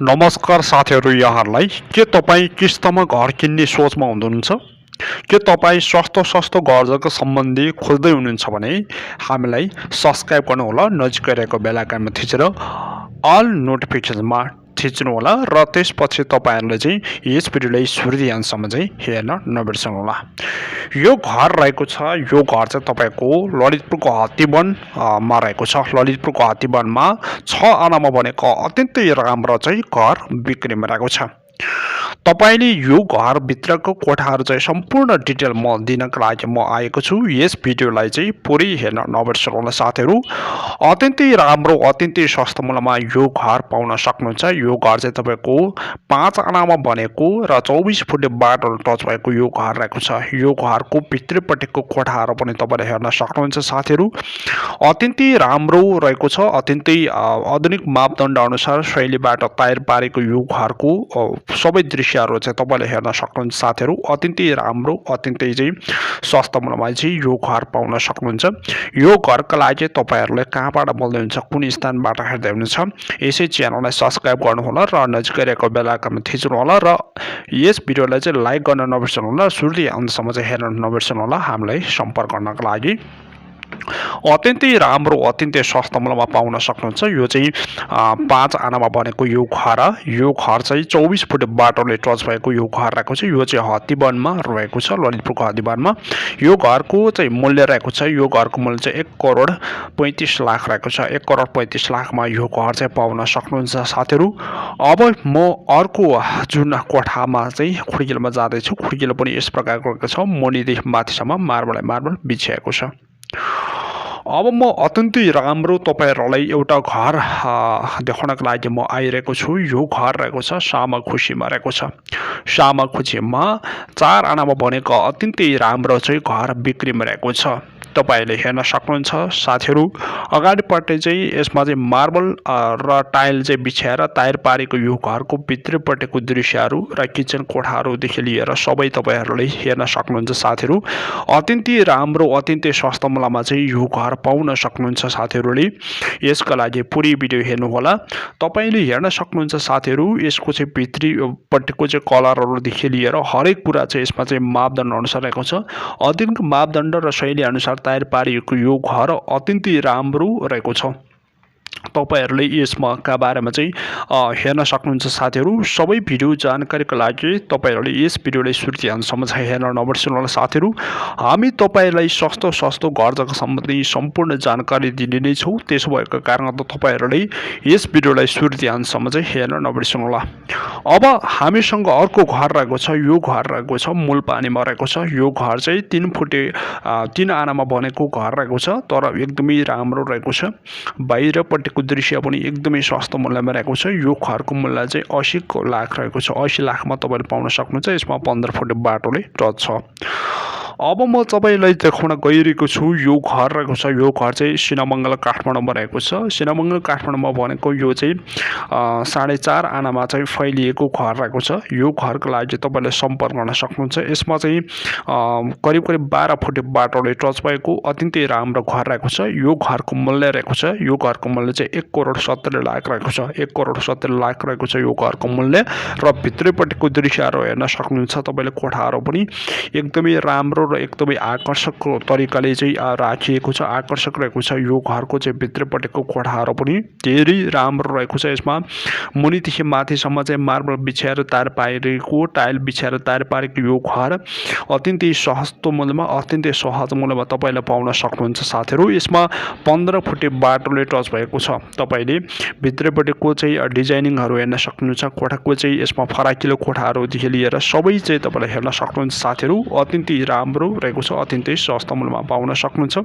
नमस्कार साथीहरू यहाँहरूलाई के तपाईँ किस्तामा घर किन्ने सोचमा हुनुहुन्छ के तपाईँ सस्तो घरजग्गा सम्बन्धी खोज्दै हुनुहुन्छ भने हामीलाई सब्सक्राइब गर्नुहोला नजिकै रहेको बेल आइकनमा थिचेर अल नोटिफिकेसनमा थिच्नुहोला र त्यसपछि तपाईँहरूले चाहिँ यस भिडियोलाई सुरुदेखि अन्तसम्म चाहिँ हेर्न नबिर्सनुहोला। यो घर रहेको छ, यो घर चाहिँ तपाईँको ललितपुरको हात्तीवनमा रहेको छ। ललितपुरको हात्तीवनमा 6 आनामा बनेको अत्यन्तै राम्रो चाहिँ घर बिक्रीमा रहेको छ। तपाईले यो घरभित्रको कोठाहरू चाहिँ सम्पूर्ण डिटेल म दिनको लागि म आएको छु। यस भिडियोलाई चाहिँ पुरै हेर्न नबिर्सनुहोला साथीहरू। अत्यन्तै राम्रो अत्यन्तै सस्तो मूल्यमा यो घर पाउन सक्नुहुन्छ। यो घर चाहिँ तपाईँको 5 आनामा बनेको र 24 फुटे बाटो टच भएको यो घर रहेको छ। यो घरको भित्रपट्टिको कोठाहरू पनि तपाईँले हेर्न सक्नुहुन्छ साथीहरू। अत्यन्तै राम्रो रहेको छ। अत्यन्तै आधुनिक मापदण्ड अनुसार शैलीबाट तयार पारेको यो घरको सबै दृश्यहरू चाहिँ तपाईँले हेर्न सक्नुहुन्छ साथीहरू। अत्यन्तै राम्रो अत्यन्तै चाहिँ सस्तो मूल्यमा चाहिँ यो घर पाउन सक्नुहुन्छ। यो घरका लागि तपाईँहरूले कहाँबाट बोल्दै हुन्छ, कुन स्थानबाट हेर्दै हुनुहुन्छ, यसै च्यानललाई सब्सक्राइब गर्नुहोला र नजिकै रहेको बेल आइकनमा थिच्नुहोला र यस भिडियोलाई चाहिँ लाइक गर्न नबिर्सनुहोला। सुरुदेखि अन्तसम्म चाहिँ हेर्न नबिर्सनुहोला हामीलाई सम्पर्क गर्नको लागि। अत्यन्तै राम्रो अत्यन्तै सस्तो मूल्यमा पाउन सक्नुहुन्छ। यो चाहिँ 5 आनामा बनेको यो घर चाहिँ 24 फुट बाटोले टच भएको यो घर रहेको छ। यो चाहिँ हात्तीवनमा रहेको छ, ललितपुरको हात्तीवनमा। यो घरको चाहिँ मूल्य रहेको छ, यो घरको मूल्य चाहिँ 1 करोड 35 लाख रहेको छ। 1 करोड 35 लाखमा यो घर चाहिँ पाउन सक्नुहुन्छ साथीहरू। अब म अर्को जुन कोठामा चाहिँ खुड्किलोमा जाँदैछु। खुड्किलो पनि यस प्रकारको रहेको छ, मुनिदेखि माथिसम्म मार्बल बिछ्याएको छ। अब म अत्यन्तै राम्रो तपाईँहरूलाई एउटा घर देखाउनको लागि म आइरहेको छु। यो घर रहेको छ सामाखुसीमा रहेको छ। सामाखुसीमा 4 आनामा बनेको अत्यन्तै राम्रो चाहिँ घर बिक्रीमा रहेको छ। तपाईँले हेर्न सक्नुहुन्छ साथीहरू। अगाडिपट्टि चाहिँ यसमा चाहिँ मार्बल र टाइल चाहिँ बिछ्याएर तयार पारेको यो घरको भित्रपट्टिको दृश्यहरू र किचन कोठाहरूदेखि लिएर सबै तपाईँहरूले हेर्न सक्नुहुन्छ साथीहरू। अत्यन्तै राम्रो अत्यन्तै सस्तो मूल्यमा चाहिँ यो घर पाउन सक्नुहुन्छ साथीहरूले। यसका लागि पुरै भिडियो हेर्नुहोला। तपाईँले हेर्न सक्नुहुन्छ साथीहरू। यसको चाहिँ भित्रीपट्टिको चाहिँ कलरहरूदेखि लिएर हरेक कुरा चाहिँ यसमा चाहिँ मापदण्ड अनुसार रहेको छ। आधुनिक मापदण्ड र शैली अनुसार तयार पारिएको यो घर अत्यन्तै राम्रो रहेको छ। तपाईँहरूले यसमा का बारेमा चाहिँ हेर्न सक्नुहुन्छ साथीहरू। सबै भिडियो जानकारीको लागि तपाईँहरूले यस भिडियोलाई सुरुदेखि अन्तसम्म चाहिँ हेर्न नबिर्सनुहोला साथीहरू। हामी तपाईँहरूलाई सस्तो घर जग्गा सम्बन्धी सम्पूर्ण जानकारी दिने नै छौँ। त्यसो भएको कारणले तपाईँहरूले यस भिडियोलाई सुरुदेखि अन्तसम्म चाहिँ हेर्न नबिर्सनुहोला। अब हामीसँग अर्को घर रहेको छ। यो घर रहेको छ मूलपानीमा रहेको छ। यो घर चाहिँ 3 फुटे 3 आनामा बनेको घर रहेको छ, तर एकदमै राम्रो रहेको छ। बाहिरपट्टिको दृश्य पनि एकदमै सस्तो मूल्यमा रहेको छ। यो घरको मूल्य चाहिँ 80 लाख रहेको छ। 80 लाखमा तपाईँले पाउन सक्नुहुन्छ। यसमा 15 फुट बाटोले टच छ। अब म तपाईँलाई देखाउन गइरहेको छु। यो घर रहेको छ। यो घर चाहिँ सिनामङ्गल काठमाडौँमा रहेको छ। सिनामङ्गल काठमाडौँमा बनेको यो चाहिँ 4.5 आनामा चाहिँ फैलिएको घर रहेको छ। यो घरको लागि तपाईँले सम्पर्क गर्न सक्नुहुन्छ। यसमा चाहिँ करिब 12 फुट बाटोले टच भएको अत्यन्तै राम्रो घर रहेको छ। यो घरको मूल्य रहेको छ, यो घरको मूल्य चाहिँ 1 करोड 70 लाख रहेको छ। 1 करोड 70 लाख रहेको छ यो घरको मूल्य। र भित्रैपट्टिको दृश्यहरू हेर्न सक्नुहुन्छ तपाईँले। कोठाहरू पनि एकदमै राम्रो र एकदमै आकर्षक तरिकाले चाहिँ राखिएको छ, आकर्षक रहेको छ। यो घरको चाहिँ भित्रपट्टिको कोठाहरू पनि धेरै राम्रो रहेको छ। यसमा मुनिदेखि माथिसम्म चाहिँ मार्बल बिछ्याएर तयार पारेको, टाइल बिछ्याएर तयार पारेको यो घर अत्यन्तै सस्तो मूल्यमा अत्यन्तै सहज मूल्यमा तपाईँले पाउन सक्नुहुन्छ साथीहरू। यसमा 15 फुटे बाटोले टच भएको छ। तपाईँले भित्रपट्टिको चाहिँ डिजाइनिङहरू हेर्न सक्नुहुन्छ। कोठाको चाहिँ यसमा फराकिलो कोठाहरूदेखि लिएर सबै चाहिँ तपाईँले हेर्न सक्नुहुन्छ साथीहरू। अत्यन्तै राम्रो रहेको छ, अत्यन्तै सस्तो मूल्यमा पाउन सक्नुहुन्छ।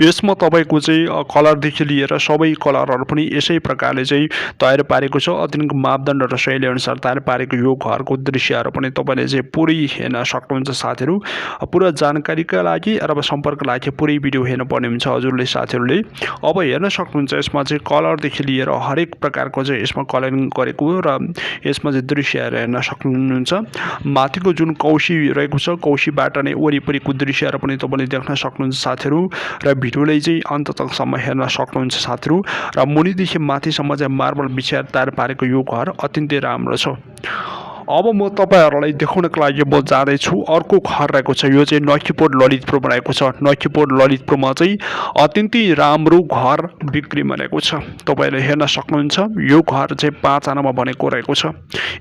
यसमा तपाईँको चाहिँ कलरदेखि लिएर सबै कलरहरू पनि यसै प्रकारले चाहिँ तयार पारेको छ। आधुनिक मापदण्ड र शैली अनुसार तयार पारेको यो घरको दृश्यहरू पनि तपाईँले चाहिँ पुरै हेर्न सक्नुहुन्छ साथीहरू। पुरा जानकारीका लागि र सम्पर्कको लागि पुरै भिडियो हेर्नुपर्ने हुन्छ हजुरले साथीहरूले। अब हेर्न सक्नुहुन्छ यसमा चाहिँ कलरदेखि लिएर हरेक प्रकारको चाहिँ यसमा कलरिङ गरेको र यसमा चाहिँ दृश्यहरू हेर्न सक्नुहुन्छ। माथिको जुन कौशी रहेको छ, कौशीबाट नै वरिपरिको दृश्यहरू पनि तपाईँले देख्न सक्नुहुन्छ साथीहरू। र भिडियोलाई चाहिँ अन्त तकसम्म हेर्न सक्नुहुन्छ साथीहरू। र मुनिदेखि माथिसम्म चाहिँ मार्बल बिछाएर तयार पारेको यो घर अत्यन्तै राम्रो छ। अब म तपाईहरुलाई देखाउनको लागि म जाँदैछु अर्को घर रहेको छ। यो चाहिँ नखीपुर ललितपुरमा रहेको छ। नखीपुर ललितपुरमा चाहिँ अत्यन्तै राम्रो घर बिक्रीमा रहेको छ। तपाईले हेर्न सक्नुहुन्छ यो घर चाहिँ 5 आनामा बनेको रहेको छ।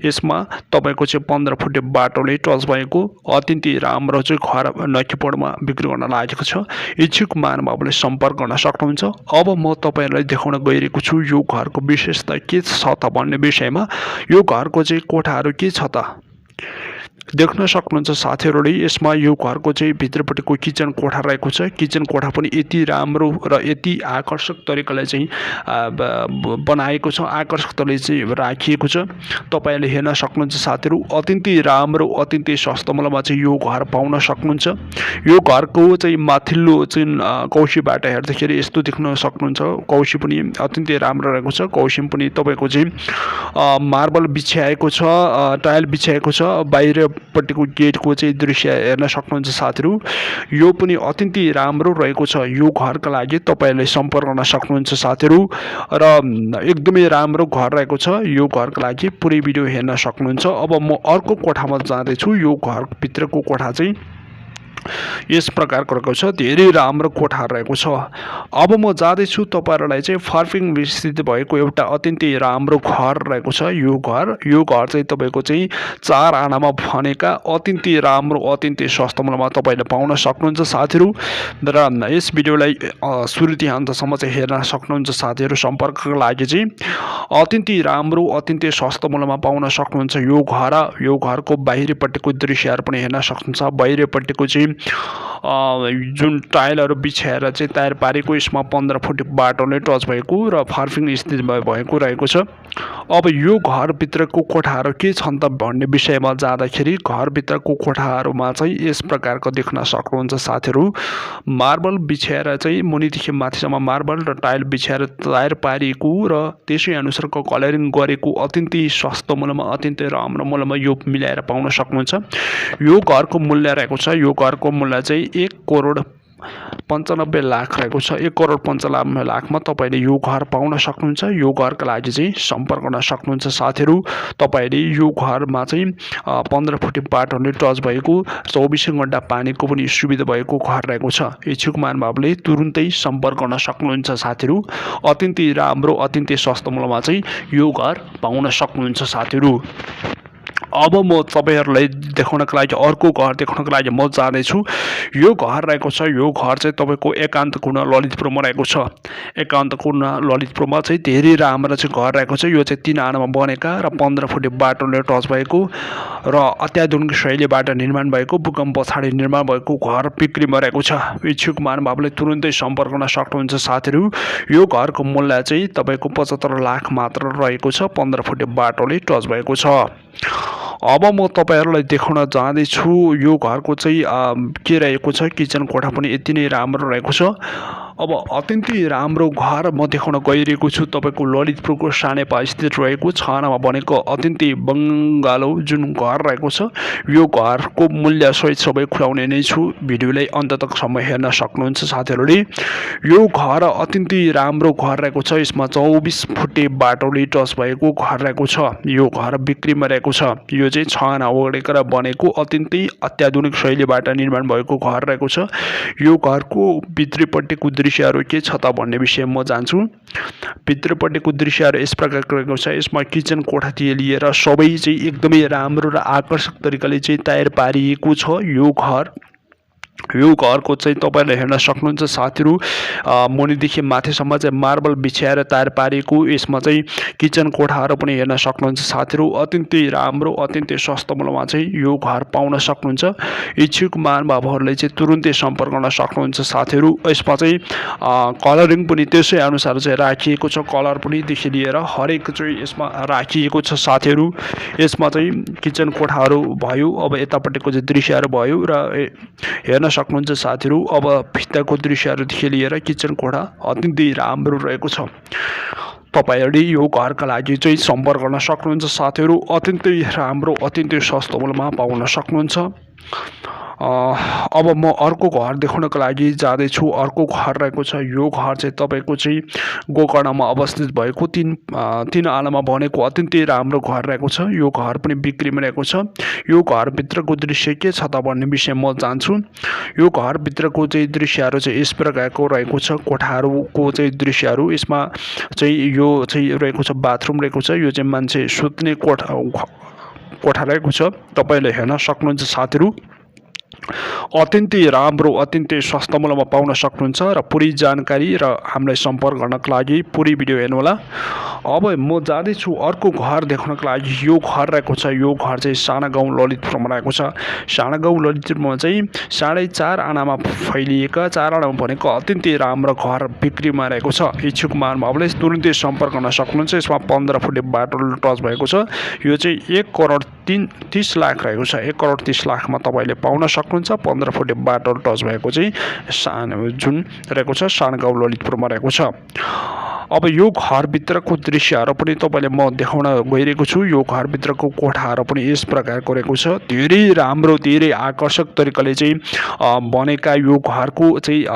यसमा तपाईको चाहिँ 15 फुटे बाटोले टच भएको अत्यन्तै राम्रो चाहिँ घर नखीपुरमा बिक्री गर्न लागेको छ। इच्छुक महानुभावले सम्पर्क गर्न सक्नुहुन्छ। अब म तपाईहरुलाई देखाउन गइरहेको छु यो घरको विशेषता के छ त भन्ने विषयमा। यो घरको चाहिँ कोठाहरू के छ त देख्न सक्नुहुन्छ साथीहरुले। यसमा यो घरको चाहिँ भित्रपट्टिको किचन कोठा रहेको छ। किचन कोठा पनि यति राम्रो र यति आकर्षक तरिकाले चाहिँ बनाएको छ, आकर्षक तरिकाले चाहिँ राखिएको छ। तपाईले हेर्न सक्नुहुन्छ साथीहरु अत्यन्तै राम्रो अत्यन्तै सस्तो मूल्यमा चाहिँ यो घर पाउन सक्नुहुन्छ। यो घरको चाहिँ माथिल्लो चाहिँ कौशीबाट हेर्दाखेरि यस्तो देख्न सक्नुहुन्छ। कौशी पनि अत्यन्तै राम्रो रहेको छ। कौशी पनि तपाईको चाहिँ मार्बल बिछाएको छ, टाइल बिछाएको छ। बाहिरपट्टिको गेटको चाहिँ दृश्य हेर्न सक्नुहुन्छ साथीहरु। यो पनि अत्यन्तै राम्रो रहेको छ। यो घरका लागि तपाईले सम्पर्क गर्न सक्नुहुन्छ साथीहरु। र एकदमै राम्रो घर रहेको छ। यो घरका लागि पुरै भिडियो हेर्न सक्नुहुन्छ। अब म अर्को कोठामा जाँदै छु। यो घर भित्रको कोठा चाहिँ यस प्रकारको रहेको छ। धेरै राम्रो कोठा रहेको छ। अब म जाँदैछु तपाईहरुलाई चाहिँ फार्पिङ स्थित भएको एउटा अत्यन्तै राम्रो घर रहेको छ। यो घर चाहिँ तपाईको चाहिँ 4 आनामा बनेका अत्यन्तै राम्रो अत्यन्तै सस्तो मूल्यमा तपाईले पाउन सक्नुहुन्छ साथीहरु। र यस भिडियोलाई सुरुदेखि अन्तसम्म चाहिँ हेर्न सक्नुहुन्छ साथीहरु। सम्पर्कका लागि चाहिँ अत्यन्तै राम्रो अत्यन्तै सस्तो मूल्यमा पाउन सक्नुहुन्छ यो घर। यो घरको बाहिरपट्टिको दृश्यहरु पनि हेर्न सक्नुहुन्छ। बाहिरपट्टिको चाहिँ जुन टाइलहरु बिछाएर चाहिँ तयार पारेको यसमा 15 फुट बाटोले टच भएको र फार्पिङ स्थित भएको रहेको छ। अब यो घर भित्रको कोठाहरू के छन् त भन्ने विषयमा जाँदाखेरि घर भित्रको कोठाहरूमा चाहिँ यस प्रकारको देख्न सक्नुहुन्छ साथीहरु। मार्बल बिछाएर चाहिँ मुनिदेखि माथिसम्म मार्बल र टाइल बिछाएर तयार पारिएको र त्यसै अनुसारको कलरिङ गरेको अत्यन्तै सस्तो मूल्यमा अत्यन्तै राम्रो मूल्यमा यो मिलाएर पाउन सक्नुहुन्छ। यो घरको मूल्य रहेको छ। यो घरको मूल्य चाहिँ 1,95,00,000 रहेको छ। 1,95,00,000 मा तपाईले यो घर पाउन सक्नुहुन्छ। यो घरका लागि चाहिँ सम्पर्क गर्न सक्नुहुन्छ साथीहरु। तपाईले यो घरमा चाहिँ 15 फुटे बाटोले टच भएको 24 घण्टा पानीको पनि सुविधा भएको घर रहेको छ। इच्छुक महानुभावले तुरुन्तै सम्पर्क गर्न सक्नुहुन्छ साथीहरु। अत्यन्तै राम्रो अत्यन्तै सस्तो मूल्यमा चाहिँ यो घर पाउन सक्नुहुन्छ साथीहरु। अब म तपाईहरुलाई देखाउनको लागि अर्को घर देखाउनको लागि म जाँदैछु। यो घर रहेको छ। यो घर चाहिँ तपाईको एकान्त कुना ललितपुरमा रहेको छ। एकान्त कुना ललितपुरमा चाहिँ धेरै राम्रो चाहिँ घर रहेको छ। यो चाहिँ 3 आनामा बनेका र 15 फुटे बाटोले टच भएको र अत्याधुनिक शैलीबाट निर्माण भएको भूकम्प पछाडि निर्माण भएको घर बिक्रीमा रहेको छ। इच्छुक महानुभावले तुरुन्तै सम्पर्क गर्न सक्नुहुन्छ साथीहरु। यो घरको मूल्य चाहिँ तपाईको 75 लाख मात्र रहेको छ। 15 फुटे बाटोले टच भएको छ। अब म तपाईहरुलाई देखाउन जाँदैछु यो घरको चाहिँ के रहेको छ। किचन कोठा पनि यति नै राम्रो रहेको छ। अब अत्यन्तै राम्रो घर म देखाउन गइरहेको छु। तपाईको ललितपुरको सानेपा स्थित रहेको 6 आनामा बनेको अत्यन्तै बंगालो जुन घर रहेको छ। यो घरको मूल्य सहित सबै खुलाउने नै छु। भिडियोलाई अन्त तकसम्म हेर्न सक्नुहुन्छ साथीहरुले। यो घर अत्यन्तै राम्रो घर रहेको छ। यसमा 24 फुटे बाटोले टच भएको घर रहेको छ। यो घर बिक्रीमा रहेको छ। यो चाहिँ 6 आना ओडेर बनेको अत्यन्तै अत्याधुनिक शैलीबाट निर्माण भएको घर रहेको छ। यो घरको भित्रपट्टिको दृश्यहरु के छ त भन्ने विषयमा म जान्छु। भित्रपट्टिको दृश्यहरु यस प्रकारको रहेको छ। यसमा किचन कोठादेखि लिएर सबै चाहिँ एकदमै राम्रो र आकर्षक तरिकाले चाहिँ तयार पारिएको छ यो घर। यो घरको चाहिँ तपाईले हेर्न सक्नुहुन्छ साथीहरु। मुनिदेखि माथिसम्म चाहिँ मार्बल बिछाएर तयार पारेको यसमा चाहिँ किचन कोठाहरु पनि हेर्न सक्नुहुन्छ साथीहरु। अत्यन्तै राम्रो अत्यन्तै सस्तो मूल्यमा चाहिँ यो घर पाउन सक्नुहुन्छ। इच्छुक महानुभावहरुले चाहिँ तुरुन्तै सम्पर्क गर्न सक्नुहुन्छ साथीहरु। यसमा चाहिँ कलरिङ पनि त्यसै अनुसार चाहिँ राखिएको छ। कलर पनि देखि लिएर हरेक चाहिँ यसमा राखिएको छ साथीहरु। यसमा चाहिँ किचन कोठाहरु भयो। अब यतापट्टिको चाहिँ दृश्यहरु भयो र हेर्न सक्नुहुन्छ साथीहरु। अब भित्रको दृश्यहरुदेखि लिएर किचन कोठा अत्यन्तै राम्रो रहेको छ। तपाईहरुले यो घरका लागि चाहिँ सम्पर्क गर्न सक्नुहुन्छ साथीहरु। अत्यन्तै राम्रो अत्यन्तै सस्तो मूल्यमा पाउन सक्नुहुन्छ। अब म अर्को घर देखाउनको लागि जाँदैछु। अर्को घर रहेको छ। यो घर चाहिँ तपाईँको चाहिँ गोकर्णमा अवस्थित भएको तीन आनामा बनेको अत्यन्तै राम्रो घर रहेको छ। यो घर पनि बिक्रीमा रहेको छ। यो घरभित्रको दृश्य के छ त भन्ने विषय म जान्छु। यो घरभित्रको चाहिँ दृश्यहरू चाहिँ यस प्रकारको रहेको छ। कोठाहरूको चाहिँ दृश्यहरू यसमा चाहिँ यो चाहिँ रहेको छ, बाथरुम रहेको छ। यो चाहिँ मान्छे सुत्ने कोठा रहेको छ। तपाईँले हेर्न सक्नुहुन्छ साथीहरू। अत्यन्तै राम्रो, अत्यन्तै सस्तो मूल्यमा पाउन सक्नुहुन्छ। र पुरै जानकारी र हामीलाई सम्पर्क गर्नको लागि पुरै भिडियो हेर्नुहोला। अब म जाँदैछु अर्को घर देखाउनको लागि। यो घर रहेको छ। यो घर चाहिँ साना गाउँ ललितपुरमा रहेको छ। साना गाउँ ललितपुरमा चाहिँ 4.5 आनामा फैलिएका 4 आनामा भनेको अत्यन्तै राम्रो घर बिक्रीमा रहेको छ। इच्छुक महानुभावले तुरुन्तै सम्पर्क गर्न सक्नुहुन्छ। यसमा 15 फुटे बाटो टच भएको छ। यो चाहिँ 1,30,00,000 रहेको छ। 1,30,00,000मा तपाईँले पाउन सक्नुहुन्छ। 15 फुटे बाटो टच भएको चाहिँ जुन रहेको छ साना गाउँ ललितपुरमा रहेको छ। अब यो घरभित्रको दृश्यहरू पनि तपाईँले म देखाउन गइरहेको छु। यो घरभित्रको कोठाहरू पनि यस प्रकारको रहेको छ। धेरै राम्रो, धेरै आकर्षक तरिकाले चाहिँ बनेका यो घरको चाहिँ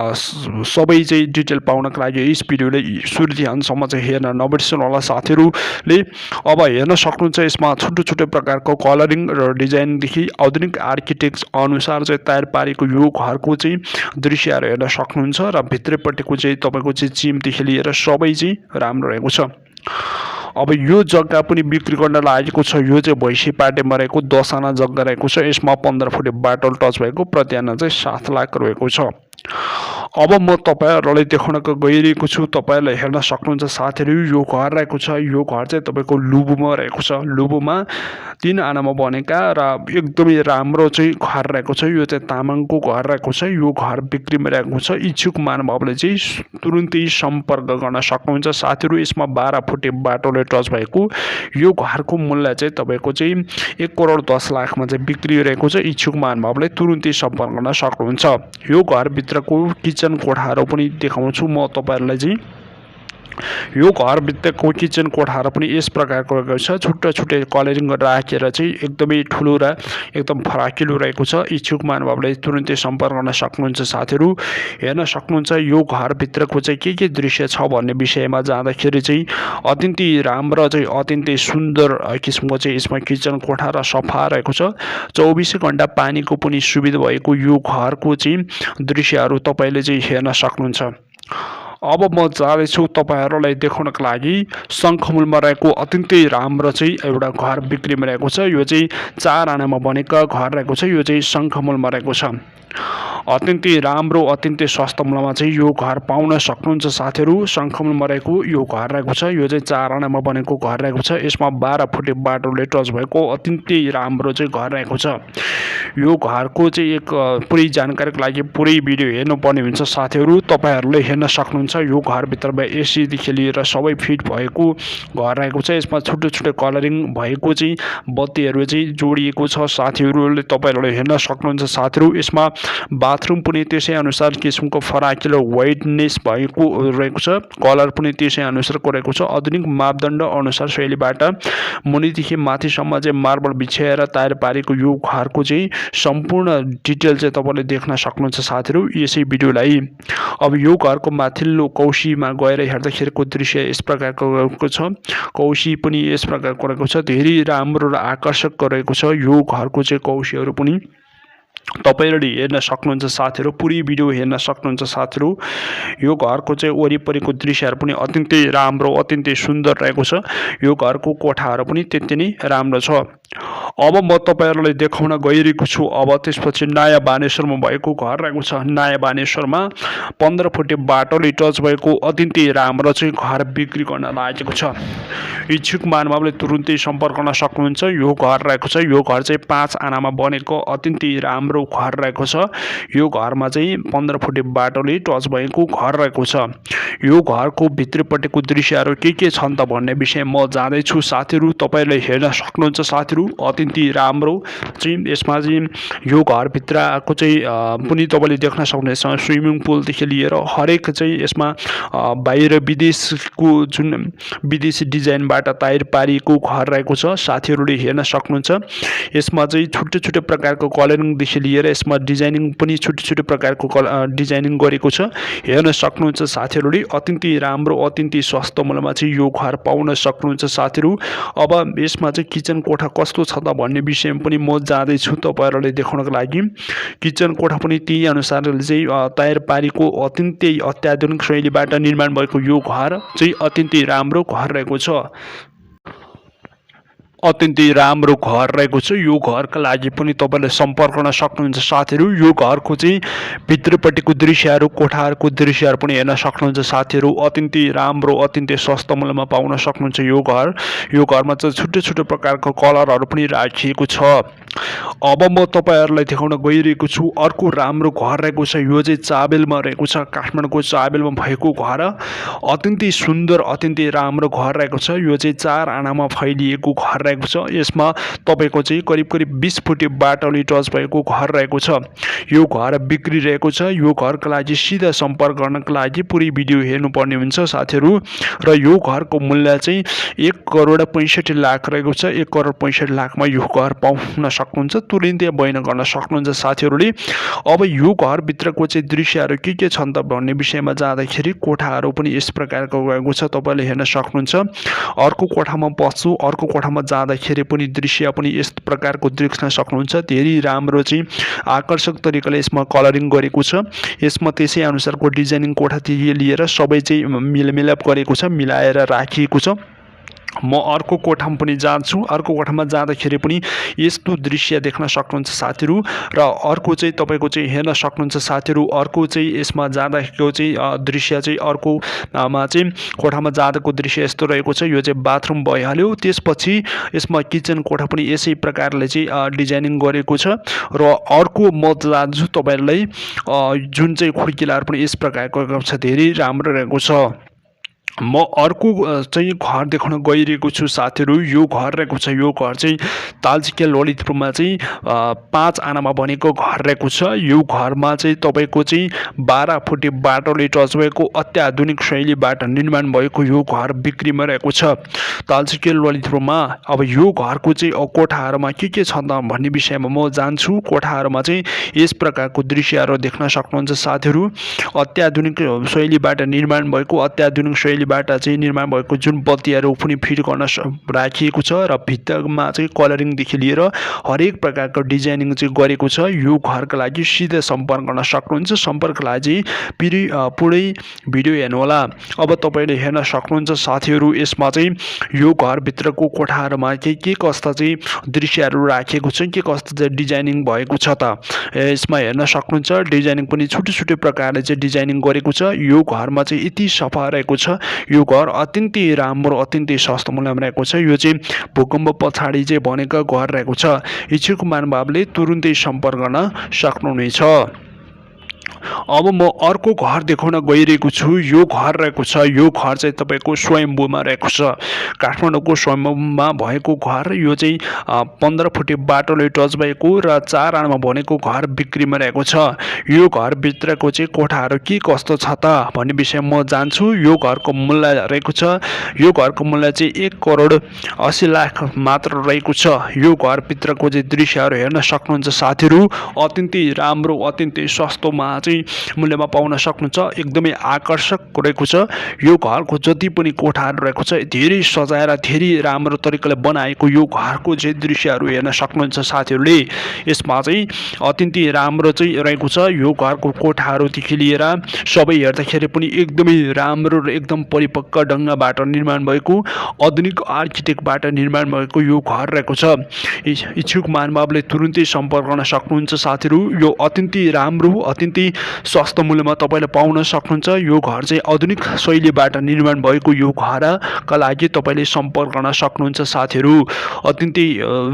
सबै चाहिँ डिटेल पाउनको लागि यस भिडियोले सुरुदेखि अन्तसम्म चाहिँ हेर्न नबिर्सनु होला साथीहरूले। अब हेर्न सक्नुहुन्छ यसमा छुट्टै छुट्टै प्रकारको कलरिङ र डिजाइनदेखि आधुनिक आर्किटेक्ट अनुसार चाहिँ तयार पारेको यो घरको चाहिँ दृश्यहरू हेर्न सक्नुहुन्छ। र भित्रैपट्टिको चाहिँ तपाईँको चाहिँ चिमदेखि लिएर सबै राम्रो रहेको छ। अब यो जग्गा पनि बिक्री गर्न लागेको छ। यो चाहिँ भैँसीपाटेमा रहेको 10 आना जग्गा रहेको छ। यसमा 15 फुटे बाटो टच भएको, प्रति आना चाहिँ 7 लाख रहेको छ। अब म तपाईँहरूलाई देखाउनको गइरहेको छु। तपाईँहरूले हेर्न सक्नुहुन्छ साथीहरू। यो घर रहेको छ। यो घर चाहिँ तपाईँको लुबुमा रहेको छ। लुबुमा 3 आनामा बनेका र एकदमै राम्रो चाहिँ घर रहेको छ। यो चाहिँ तामाङको घर रहेको छ। यो घर बिक्रीमा रहेको छ। इच्छुक महानुभावले चाहिँ तुरुन्तै सम्पर्क गर्न सक्नुहुन्छ साथीहरू। यसमा 12 फुटे बाटोले टच भएको यो घरको मूल्य चाहिँ तपाईँको चाहिँ 1,10,00,000मा चाहिँ बिक्री रहेको छ। इच्छुक महानुभावले तुरुन्तै सम्पर्क गर्न सक्नुहुन्छ। यो घरभित्रको किचन कोठाहरू पनि देखाउँछु म तपाईँहरूलाई चाहिँ। यो घरभित्रको किचन कोठाहरू पनि यस प्रकारको रहेको छ। छुट्टा छुट्टै कलरिङ राखेर चाहिँ एकदमै ठुलो र एकदम फराकिलो रहेको छ। इच्छुक महानुभावले तुरुन्तै सम्पर्क गर्न सक्नुहुन्छ साथीहरू। हेर्न सक्नुहुन्छ यो घरभित्रको चाहिँ के दृश्य छ भन्ने विषयमा जाँदाखेरि चाहिँ अत्यन्तै राम्रो चाहिँ अत्यन्तै सुन्दर किसिमको चाहिँ यसमा किचन कोठा र सफा रहेको छ। 24 घण्टा पानीको पनि सुविधा भएको यो घरको चाहिँ दृश्यहरू तपाईँले चाहिँ हेर्न सक्नुहुन्छ। अब म जाँदैछु तपाईँहरूलाई देखाउनको लागि शङ्खमुलमा रहेको अत्यन्तै राम्रो चाहिँ एउटा घर बिक्रीमा रहेको छ। यो चाहिँ 4 आनामा बनेको घर रहेको छ। यो चाहिँ शङ्खमुलमा रहेको छ। अत्यन्तै राम्रो, अत्यन्तै सस्तो मूल्यमा चाहिँ यो घर पाउन सक्नुहुन्छ साथीहरू। शङ्खमुलमा रहेको यो घर रहेको छ। यो चाहिँ 4 आनामा बनेको घर रहेको छ। यसमा 12 फुटे बाटोले टच भएको अत्यन्तै राम्रो चाहिँ घर रहेको छ। यो घरको चाहिँ एक पुरै जानकारीको लागि पुरै भिडियो हेर्नुपर्ने हुन्छ साथीहरू। तपाईँहरूले हेर्न सक्नुहुन्छ यो घरभित्रमा एसीदेखि लिएर सबै फिट भएको घर रहेको छ। यसमा छुट्टै छुट्टै कलरिङ भएको चाहिँ बत्तीहरू चाहिँ जोडिएको छ साथीहरूले तपाईँहरूले हेर्न सक्नुहुन्छ साथीहरू। यसमा बाथरुम पनि त्यसै अनुसार किसिमको फराकिलो व्हाइटनेस भएको रहेको छ। कलर पनि त्यसै अनुसारको रहेको छ। आधुनिक मापदण्ड अनुसार शैलीबाट मुनिदेखि माथिसम्म चाहिँ मार्बल बिछाएर तयार पारेको यो घरको चाहिँ सम्पूर्ण डिटेल चाहिँ तपाईँले देख्न सक्नुहुन्छ साथीहरू यसै भिडियोलाई। अब यो घरको माथिल्लो कौशीमा गएर हेर्दाखेरिको दृश्य यस प्रकारको रहेको छ। कौशी पनि यस प्रकारको रहेको छ। धेरै राम्रो र आकर्षक रहेको छ यो घरको चाहिँ कौशीहरू पनि तपाईँहरूले हेर्न सक्नुहुन्छ साथीहरू। पुरै भिडियो हेर्न सक्नुहुन्छ साथीहरू। यो घरको चाहिँ वरिपरिको दृश्यहरू पनि अत्यन्तै राम्रो, अत्यन्तै सुन्दर रहेको छ। यो घरको कोठाहरू पनि त्यति नै राम्रो छ। अब म तपाईँहरूलाई देखाउन गइरहेको छु। अब त्यसपछि नयाँ बानेश्वरमा भएको घर रहेको छ। नयाँ बानेश्वरमा 15 फुटे बाटोले टच भएको अत्यन्तै राम्रो चाहिँ घर बिक्री गर्न लागेको छ। इच्छुक महानुभावले तुरुन्तै सम्पर्क गर्न सक्नुहुन्छ। यो घर रहेको छ। यो घर चाहिँ 5 आनामा बनेको अत्यन्तै राम्रो घर रहेको छ। यो घरमा चाहिँ 15 फुटे बाटोले टच भएको घर रहेको छ। यो घरको भित्रपट्टिको दृश्यहरू के छन् त भन्ने विषय म जाँदैछु साथीहरू। तपाईँहरूले हेर्न सक्नुहुन्छ साथीहरू। अत्यन्तै राम्रो चाहिँ यसमा चाहिँ यो घरभित्रको चाहिँ पनि तपाईँले देख्न सक्नुहुनेछ स्विमिङ पुलदेखि लिएर हरेक चाहिँ यसमा बाहिर विदेशको जुन विदेशी डिजाइनबाट तयार पारिएको घर रहेको छ साथीहरूले हेर्न सक्नुहुन्छ। यसमा चाहिँ छुट्टै छुट्टै प्रकारको कलरिङदेखि लिएर यसमा डिजाइनिङ पनि छुट्टै छुट्टै प्रकारको डिजाइनिङ गरेको छ हेर्न सक्नुहुन्छ साथीहरूले। अत्यन्तै राम्रो अत्यन्तै सस्तो मूल्यमा चाहिँ यो घर पाउन सक्नुहुन्छ साथीहरू। अब यसमा चाहिँ किचन कोठा कस्तो छ त भन्ने विषयमा पनि म जाँदैछु तपाईँहरूलाई देखाउनको लागि। किचन कोठा पनि त्यही अनुसारले चाहिँ तयार पारेको अत्यन्तै अत्याधुनिक शैलीबाट निर्माण भएको यो घर चाहिँ अत्यन्तै राम्रो घर रहेको छ। अत्यन्तै राम्रो घर रहेको छ। यो घरका लागि पनि तपाईँले सम्पर्क गर्न सक्नुहुन्छ साथीहरू। यो घरको चाहिँ भित्रपट्टिको दृश्यहरू कोठाहरूको दृश्यहरू पनि हेर्न सक्नुहुन्छ साथीहरू। अत्यन्तै राम्रो अत्यन्तै सस्तो मूल्यमा पाउन सक्नुहुन्छ यो घर। यो घरमा चाहिँ छुट्टै छुट्टै प्रकारको कलरहरू पनि राखिएको छ। अब म तपाईँहरूलाई देखाउन गइरहेको छु अर्को राम्रो घर रहेको छ। यो चाहिँ चाबेलमा रहेको छ, काठमाडौँको चाबेलमा भएको घर। अत्यन्तै सुन्दर अत्यन्तै राम्रो घर रहेको छ। यो चाहिँ 4 आनामा फैलिएको घर रहेको छ। यसमा तपाईँको चाहिँ करिब करिब 20 फुटे बाटोले टच भएको घर रहेको छ। यो घर बिक्री रहेको छ। यो घरका लागि सिधा सम्पर्क गर्नको लागि पुरै भिडियो हेर्नुपर्ने हुन्छ साथीहरू। र यो घरको मूल्य चाहिँ 1,65,00,000 रहेको छ। 1,65,00,000 यो घर पाउन सक्नुहुन्छ, तुरुन्तै बयान गर्न सक्नुहुन्छ साथीहरूले। अब यो घरभित्रको चाहिँ दृश्यहरू के छन् त भन्ने विषयमा जाँदाखेरि कोठाहरू पनि यस प्रकारको रहेको छ, तपाईँले हेर्न सक्नुहुन्छ। अर्को कोठामा पस्छु, अर्को कोठामा जाँदाखेरि पनि दृश्य पनि यस प्रकारको देख्न सक्नुहुन्छ। धेरै राम्रो चाहिँ आकर्षक तरिकाले यसमा कलरिङ गरेको छ। यसमा त्यसै अनुसारको डिजाइनिङ कोठादेखि लिएर सबै चाहिँ मिलाप गरेको छ, मिलाएर राखिएको छ। म अर्को कोठामा पनि जान्छु। अर्को कोठामा जाँदाखेरि पनि यस्तो दृश्य देख्न सक्नुहुन्छ साथीहरू। र अर्को चाहिँ तपाईँको चाहिँ हेर्न सक्नुहुन्छ साथीहरू। अर्को चाहिँ यसमा जाँदाखेरिको चाहिँ दृश्य चाहिँ अर्कोमा चाहिँ कोठामा जाँदाको दृश्य यस्तो रहेको छ। यो चाहिँ बाथरुम भइहाल्यो। त्यसपछि यसमा किचन कोठा पनि यसै प्रकारले चाहिँ डिजाइनिङ गरेको छ। र अर्को म जान्छु तपाईँहरूलाई जुन चाहिँ खुड्किलाहरू पनि यस प्रकारको छ, धेरै राम्रो रहेको छ। म अर्को चाहिँ घर देखाउन गइरहेको छु साथीहरू। यो घर रहेको छ। यो घर चाहिँ तालझिके ललितपुरमा चाहिँ 5 आनामा बनेको घर रहेको छ। यो घरमा चाहिँ तपाईँको चाहिँ 12 फुटे बाटोले टच भएको अत्याधुनिक शैलीबाट निर्माण भएको यो घर बिक्रीमा रहेको छ तालझिके ललितपुरमा। अब यो घरको चाहिँ कोठाहरूमा के छ त भन्ने विषयमा म जान्छु। कोठाहरूमा चाहिँ यस प्रकारको दृश्यहरू देख्न सक्नुहुन्छ साथीहरू। अत्याधुनिक शैलीबाट निर्माण भएको अत्याधुनिक शैलीबाट चाहिँ निर्माण भएको जुन बत्तीहरू पनि फिट गर्न राखिएको छ। र भित्तामा चाहिँ कलरिङदेखि लिएर हरेक प्रकारको डिजाइनिङ चाहिँ गरेको छ। यो घरका लागि सिधै सम्पर्क गर्न सक्नुहुन्छ। सम्पर्कको लागि पुरै भिडियो हेर्नुहोला। अब तपाईँले हेर्न सक्नुहुन्छ साथीहरू। यसमा चाहिँ यो घरभित्रको कोठाहरूमा के कस्ता चाहिँ दृश्यहरू राखिएको छ, के कस्ता चाहिँ डिजाइनिङ भएको छ त यसमा हेर्न सक्नुहुन्छ। डिजाइनिङ पनि छुट्टै छुट्टै प्रकारले चाहिँ डिजाइनिङ गरेको छ। यो घरमा चाहिँ यति सफा रहेको छ। यो घर अत्यन्तै राम्रो अत्यन्तै सस्तो मूल्यमा रहेको छ। यो चाहिँ भूकम्प पछाडि चाहिँ बनेको घर रहेको छ। इच्छुक महानुभावले तुरुन्तै सम्पर्क गर्न सक्नुहुनेछ। अब म अर्को घर देखाउन गइरहेको छु। यो घर रहेको छ। यो घर चाहिँ तपाईँको स्वयम्भूमा रहेको छ, काठमाडौँको स्वयम्भूमा भएको घर। यो चाहिँ 15 फुटे बाटोले टच भएको र 4 आनामा बनेको घर बिक्रीमा रहेको छ। यो घरभित्रको चाहिँ कोठाहरू के कस्तो छ त भन्ने विषयमा म जान्छु। यो घरको मूल्य रहेको छ। यो घरको मूल्य चाहिँ 1,80,00,000 मात्र रहेको छ। यो घरभित्रको चाहिँ दृश्यहरू हेर्न सक्नुहुन्छ साथीहरू। अत्यन्तै राम्रो अत्यन्तै सस्तोमा चाहिँ मूल्यमा पाउन सक्नुहुन्छ। एकदमै आकर्षक रहेको छ। यो घरको जति पनि कोठाहरू रहेको छ धेरै सजाएर धेरै राम्रो तरिकाले बनाएको यो घरको चाहिँ दृश्यहरू हेर्न सक्नुहुन्छ साथीहरूले। यसमा चाहिँ अत्यन्तै राम्रो चाहिँ रहेको छ। यो घरको कोठाहरूदेखि लिएर सबै हेर्दाखेरि पनि एकदमै राम्रो र एकदम परिपक्व ढङ्गबाट निर्माण भएको आधुनिक आर्किटेक्टबाट निर्माण भएको यो घर रहेको छ। इच्छुक महानुभावले तुरुन्तै सम्पर्क गर्न सक्नुहुन्छ साथीहरू। यो अत्यन्तै राम्रो अत्यन्तै सस्तो मूल्यमा तपाईले पाउन सक्नुहुन्छ। यो घर चाहिँ आधुनिक शैलीबाट निर्माण भएको यो घरका लागि तपाईले सम्पर्क गर्न सक्नुहुन्छ साथीहरू। अत्यन्तै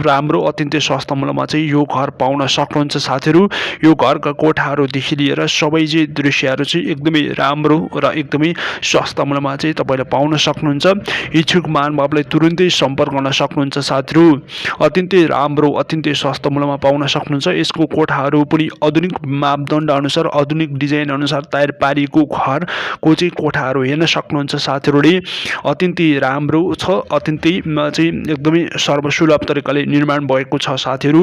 राम्रो अत्यन्तै सस्तो मूल्यमा चाहिँ यो घर पाउन सक्नुहुन्छ साथीहरू। यो घरका कोठाहरूदेखि लिएर सबै चाहिँ दृश्यहरू चाहिँ एकदमै राम्रो र एकदमै सस्तो मूल्यमा चाहिँ तपाईले पाउन सक्नुहुन्छ। इच्छुक महानुभावले तुरुन्तै सम्पर्क गर्न सक्नुहुन्छ साथीहरू। अत्यन्तै राम्रो अत्यन्तै सस्तो मूल्यमा पाउन सक्नुहुन्छ। यसको कोठाहरू पनि आधुनिक मापदण्ड अनुसार आधुनिक डिजाइन अनुसार तयार पारिएको घरको चाहिँ कोठाहरू हेर्न सक्नुहुन्छ साथीहरूले। अत्यन्तै राम्रो छ, अत्यन्तै चाहिँ एकदमै सर्वसुलभ तरिकाले निर्माण भएको छ साथीहरू।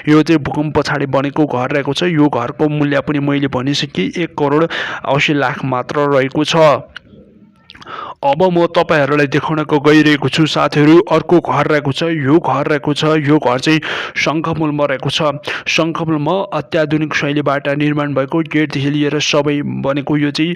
यो चाहिँ भूकम्प पछाडि बनेको घर रहेको छ। यो घरको मूल्य पनि मैले भनिसकेँ 1,80,00,000 मात्र रहेको छ। अब म तपाईहरुलाई देखाउनको गइरहेको छु साथीहरू अर्को घर रहेको छ। यो घर रहेको छ, यो घर चाहिँ शङ्खमूलमा रहेको छ। शङ्खमूलमा अत्याधुनिक शैलीबाट निर्माण भएको गेटदेखि लिएर सबै बनेको यो चाहिँ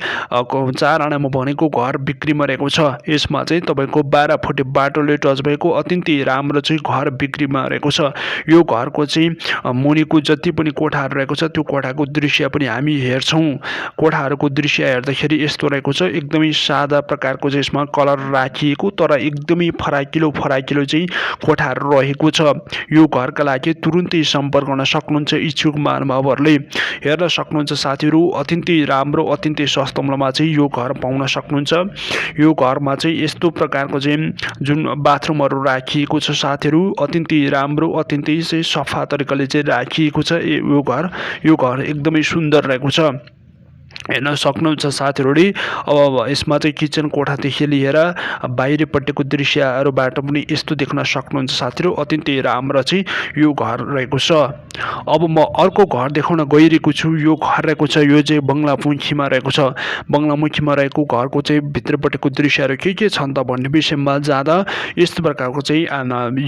4 आनामा बनेको घर बिक्रीमा रहेको छ। यसमा चाहिँ तपाईको 12 फुटे बाटोले टच भएको अत्यन्तै राम्रो चाहिँ घर बिक्रीमा रहेको छ। यो घरको चाहिँ मुनिको जति पनि कोठाहरू रहेको छ त्यो कोठाको दृश्य पनि हामी हेर्छौं। कोठाहरूको दृश्य हेर्दाखेरि यस्तो रहेको छ, एकदमै सादा प्रकारको चाहिँ यसमा कलर राखिएको तर एकदमै फराकिलो चाहिँ कोठाहरू रहेको छ। यो घरका लागि तुरुन्तै सम्पर्क गर्न सक्नुहुन्छ इच्छुक महानुभावहरूले। हेर्न सक्नुहुन्छ साथीहरू, अत्यन्तै राम्रो अत्यन्तै सस्तो मूल्यमा चाहिँ यो घर पाउन सक्नुहुन्छ। यो घरमा चाहिँ यस्तो प्रकारको चाहिँ जुन बाथरुमहरू राखिएको छ साथीहरू, अत्यन्तै राम्रो अत्यन्तै चाहिँ सफा तरिकाले चाहिँ राखिएको छ। यो घर एकदमै सुन्दर रहेको छ। हेर्न सक्नुहुन्छ साथीहरूले। अब यसमा चाहिँ किचन कोठादेखि लिएर बाहिरपट्टिको दृश्यहरूबाट पनि यस्तो देख्न सक्नुहुन्छ साथीहरू। अत्यन्तै राम्रो चाहिँ यो घर रहेको छ। अब म अर्को घर देखाउन गइरहेको छु। यो घर रहेको छ, यो चाहिँ बङ्गलामुखीमा रहेको छ। बङ्गलामुखीमा रहेको घरको चाहिँ भित्रपट्टिको दृश्यहरू के छन् त भन्ने विषयमा जाँदा यस्तो प्रकारको चाहिँ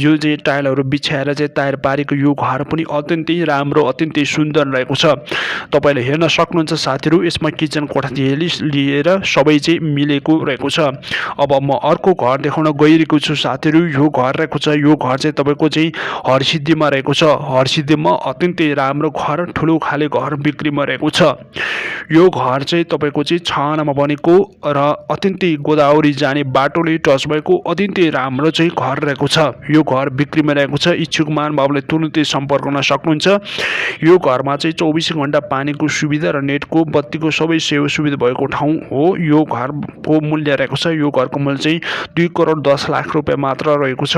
यो चाहिँ टाइलहरू बिछाएर चाहिँ तयार पारेको यो घर पनि अत्यन्तै राम्रो अत्यन्तै सुन्दर रहेको छ। तपाईले हेर्न सक्नुहुन्छ साथीहरू। यसमा किचन कोठादेखि लिएर सबै चाहिँ मिलेको रहेको छ। अब म अर्को घर देखाउन गइरहेको छु साथीहरू। यो घर रहेको छ, यो घर चाहिँ तपाईको चाहिँ हरसिद्धिमा रहेको छ। हरसिद्धिमा अत्यन्तै राम्रो घर ठुलो खाले घर बिक्रीमा रहेको छ। यो घर चाहिँ तपाईको चाहिँ 6 आनामा बनेको र अत्यन्तै गोदावरी जाने बाटोले टच भएको अत्यन्तै राम्रो चाहिँ घर रहेको छ। यो घर बिक्रीमा रहेको छ। इच्छुक महानुभावले तुरुन्तै सम्पर्क गर्न सक्नुहुन्छ। यो घरमा चाहिँ 24 घण्टा पानीको सुविधा र नेटको बत्तीको सबै सेवा सुविधा भएको ठाउँ हो। यो घरको मूल्य रहेको छ, यो घरको मूल्य चाहिँ 2,10,00,000 रुपैयाँ मात्र रहेको छ।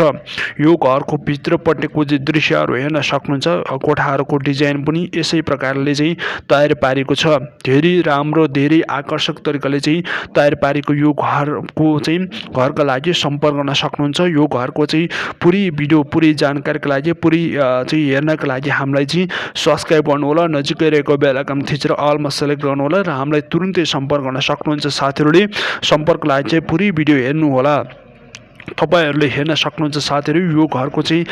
यो घरको भित्रपट्टिको चाहिँ दृश्यहरू हेर्न सक्नुहुन्छ। कोठाहरूको डिजाइन पनि यसै प्रकारले चाहिँ तयार पारेको छ। धेरै राम्रो धेरै आकर्षक तरिकाले चाहिँ तयार पारेको यो घरको चाहिँ घरका लागि सम्पर्क गर्न सक्नुहुन्छ। यो घरको चाहिँ पुरै भिडियो पुरै जानकारीका लागि पुरै चाहिँ हेर्नका लागि हामीलाई चाहिँ सब्स्क्राइब गर्नु होला। नजिकै रहेको बेल आइकन थिचेर अलमा सेलेक्ट गर्नु होला र हामीलाई तुरुन्तै सम्पर्क गर्न सक्नुहुन्छ साथीहरूले। सम्पर्कको लागि चाहिँ पुरै भिडियो हेर्नु होला। तपाईहरुले हेर्न सक्नुहुन्छ साथीहरू। यो घरको चाहिँ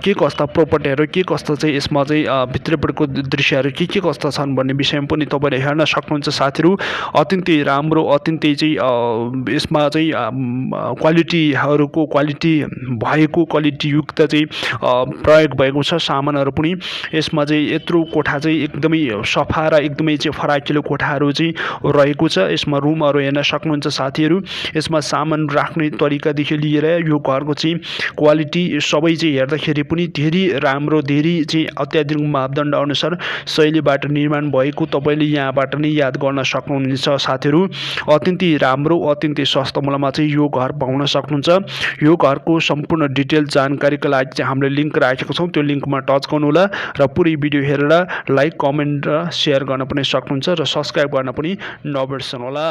के कस्ता प्रोपर्टीहरू के कस्ता चाहिँ यसमा चाहिँ भित्रपट्टिको दृश्यहरू के कस्ता छन् भन्ने विषयमा पनि तपाईले हेर्न सक्नुहुन्छ साथीहरू। अत्यन्तै राम्रो अत्यन्तै चाहिँ यसमा चाहिँ क्वालिटीहरूको क्वालिटी भएको क्वालिटीयुक्त चाहिँ प्रयोग भएको छ सामानहरू पनि। यसमा चाहिँ यत्रो कोठा चाहिँ एकदमै सफा र एकदमै चाहिँ फराकिलो कोठाहरू चाहिँ रहेको छ। यसमा रुमहरू हेर्न सक्नुहुन्छ साथीहरू। यसमा सामान राख्ने तरिकादेखि लिएर यो घरको चाहिँ क्वालिटी सबै चाहिँ हेर्दाखेरि पनि धेरै राम्रो धेरै चाहिँ अत्याधुनिक मापदण्ड अनुसार शैलीबाट निर्माण भएको तपाईले यहाँबाट नै याद गर्न सक्नुहुन्छ साथीहरू। अत्यन्तै राम्रो अत्यन्तै सस्तो मूल्यमा चाहिँ यो घर पाउन सक्नुहुन्छ। यो घरको सम्पूर्ण डिटेल जानकारीका लागि चाहिँ हामीले लिंक राखेको छौं, त्यो लिंकमा टच गर्नु होला र पुरै भिडियो हेरेर लाइक कमेन्ट र शेयर गर्न पनि सक्नुहुन्छ र सब्स्क्राइब गर्न पनि नबिर्सनु होला।